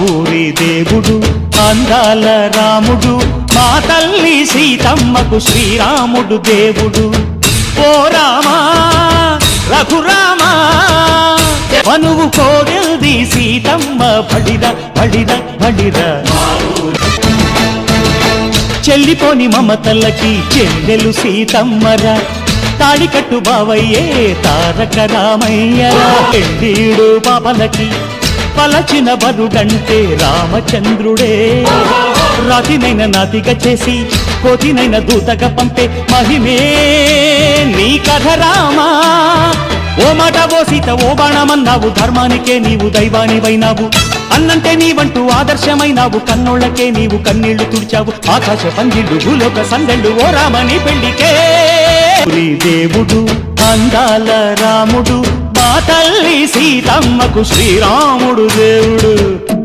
ఊరి దేవుడు అందాల రాముడు మా తల్లి సీతమ్మకు శ్రీరాముడు దేవుడు ఓ రామా రఘురామా మనువు కోడెల్ది సీతమ్మ బడిద బడిద బడిద చెల్లిపోని మమతల్లకి చెల్లెలు సీతమ్మరా తాడికట్టు బావయ్యే తారక రామయ్యరా పెళ్ళీడు పాపలకి పలచిన బరుడంటే రామచంద్రుడే రాతినైన నాతిగా చేసి కోతినైన దూతగా పంపే మహిమే నీ కథ రామా ఓ మాట ఓ సీత ఓ బాణమన్నావు ధర్మానికే నీవు దైవానివైనావు అన్నంటే నీవంటూ ఆదర్శమైనావు కన్నోళ్ళకే నీవు కన్నీళ్లు తుడిచావు ఆకాశ పందిళ్ళు భూలోక సందళ్ళు ఓ రామని పెళ్లికే దేవుడు అందాల రాముడు మా తల్లి సీతమ్మకు శ్రీరాముడు దేవుడు